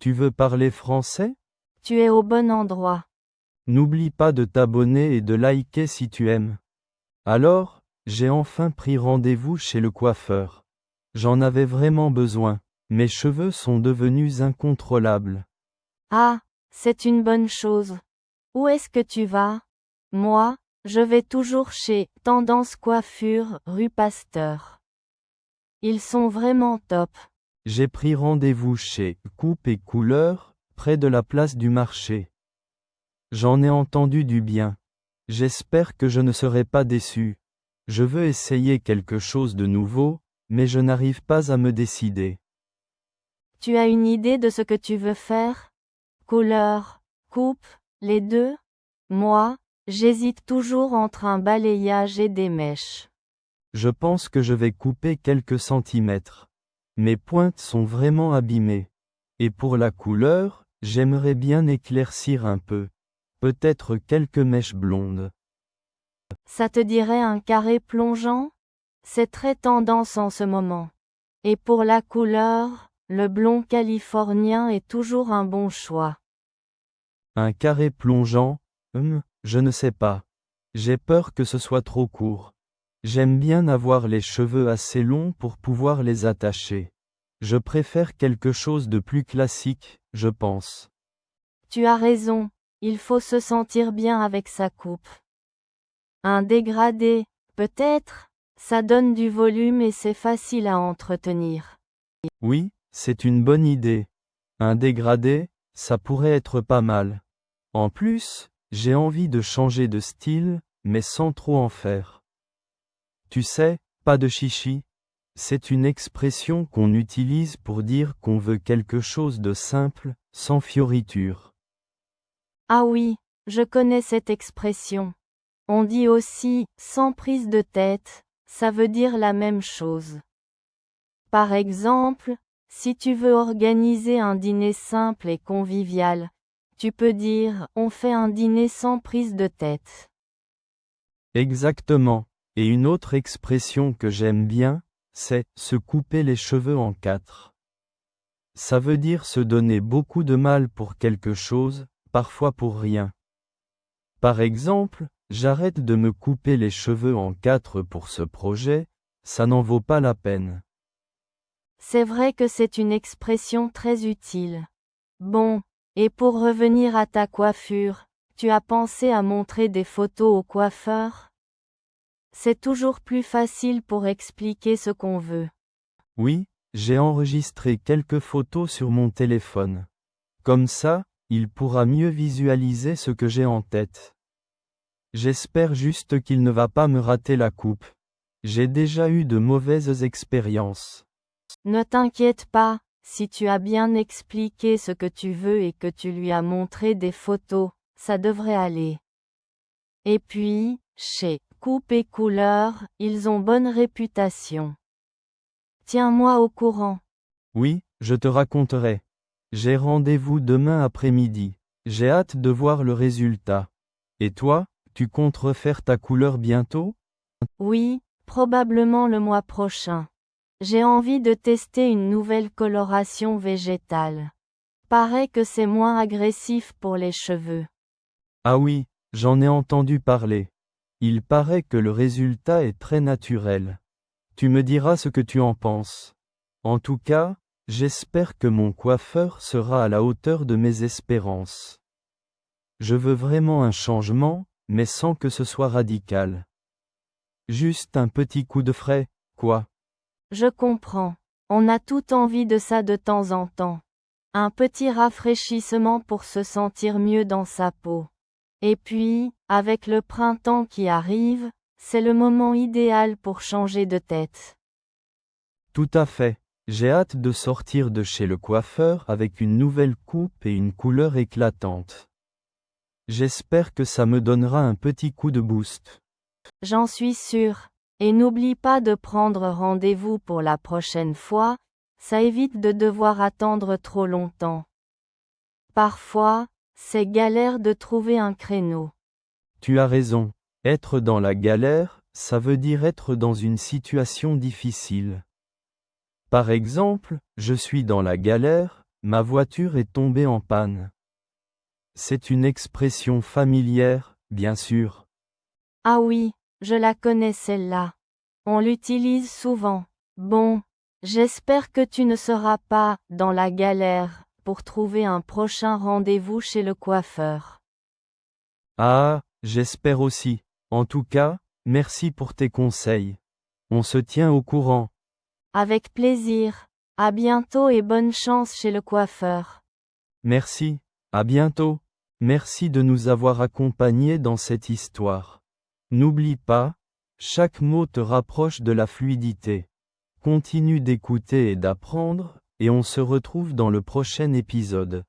Tu veux parler français? Tu es au bon endroit. N'oublie pas de t'abonner et de liker si tu aimes. Alors, j'ai enfin pris rendez-vous chez le coiffeur. J'en avais vraiment besoin. Mes cheveux sont devenus incontrôlables. Ah, c'est une bonne chose. Où est-ce que tu vas? Moi, je vais toujours chez Tendance Coiffure, rue Pasteur. Ils sont vraiment top. J'ai pris rendez-vous chez Coupe et Couleur, près de la place du marché. J'en ai entendu du bien. J'espère que je ne serai pas déçu. Je veux essayer quelque chose de nouveau, mais je n'arrive pas à me décider. Tu as une idée de ce que tu veux faire? Couleur, coupe, les deux? Moi, j'hésite toujours entre un balayage et des mèches. Je pense que je vais couper quelques centimètres. Mes pointes sont vraiment abîmées. Et pour la couleur, j'aimerais bien éclaircir un peu. Peut-être quelques mèches blondes. Ça te dirait un carré plongeant? C'est très tendance en ce moment. Et pour la couleur, le blond californien est toujours un bon choix. Un carré plongeant? Je ne sais pas. J'ai peur que ce soit trop court. J'aime bien avoir les cheveux assez longs pour pouvoir les attacher. Je préfère quelque chose de plus classique, je pense. Tu as raison, il faut se sentir bien avec sa coupe. Un dégradé, peut-être, ça donne du volume et c'est facile à entretenir. Oui, c'est une bonne idée. Un dégradé, ça pourrait être pas mal. En plus, j'ai envie de changer de style, mais sans trop en faire. Tu sais, pas de chichi. C'est une expression qu'on utilise pour dire qu'on veut quelque chose de simple, sans fioritures. Ah oui, je connais cette expression. On dit aussi, sans prise de tête, ça veut dire la même chose. Par exemple, si tu veux organiser un dîner simple et convivial, tu peux dire, on fait un dîner sans prise de tête. Exactement. Et une autre expression que j'aime bien, c'est se couper les cheveux en quatre. Ça veut dire se donner beaucoup de mal pour quelque chose, parfois pour rien. Par exemple, j'arrête de me couper les cheveux en quatre pour ce projet, ça n'en vaut pas la peine. C'est vrai que c'est une expression très utile. Bon, et pour revenir à ta coiffure, tu as pensé à montrer des photos au coiffeur? C'est toujours plus facile pour expliquer ce qu'on veut. Oui, j'ai enregistré quelques photos sur mon téléphone. Comme ça, il pourra mieux visualiser ce que j'ai en tête. J'espère juste qu'il ne va pas me rater la coupe. J'ai déjà eu de mauvaises expériences. Ne t'inquiète pas, si tu as bien expliqué ce que tu veux et que tu lui as montré des photos, ça devrait aller. Et puis, chez Coupe et Couleur, ils ont bonne réputation. Tiens-moi au courant. Oui, je te raconterai. J'ai rendez-vous demain après-midi. J'ai hâte de voir le résultat. Et toi, tu comptes refaire ta couleur bientôt? Oui, probablement le mois prochain. J'ai envie de tester une nouvelle coloration végétale. Paraît que c'est moins agressif pour les cheveux. Ah oui, j'en ai entendu parler. Il paraît que le résultat est très naturel. Tu me diras ce que tu en penses. En tout cas, j'espère que mon coiffeur sera à la hauteur de mes espérances. Je veux vraiment un changement, mais sans que ce soit radical. Juste un petit coup de frais, quoi. Je comprends. On a tout envie de ça de temps en temps. Un petit rafraîchissement pour se sentir mieux dans sa peau. Et puis, avec le printemps qui arrive, c'est le moment idéal pour changer de tête. Tout à fait. J'ai hâte de sortir de chez le coiffeur avec une nouvelle coupe et une couleur éclatante. J'espère que ça me donnera un petit coup de boost. J'en suis sûre. Et n'oublie pas de prendre rendez-vous pour la prochaine fois, ça évite de devoir attendre trop longtemps. Parfois, c'est galère de trouver un créneau. Tu as raison. Être dans la galère, ça veut dire être dans une situation difficile. Par exemple, je suis dans la galère, Ma voiture est tombée en panne. C'est une expression familière, bien sûr. Ah oui, je la connais celle-là. On l'utilise souvent. Bon, j'espère que tu ne seras pas dans la galère pour trouver un prochain rendez-vous chez le coiffeur. Ah, j'espère aussi. En tout cas, merci pour tes conseils. On se tient au courant. Avec plaisir. À bientôt et bonne chance chez le coiffeur. Merci, à bientôt. Merci de nous avoir accompagnés dans cette histoire. N'oublie pas, chaque mot te rapproche de la fluidité. Continue d'écouter et d'apprendre, et on se retrouve dans le prochain épisode.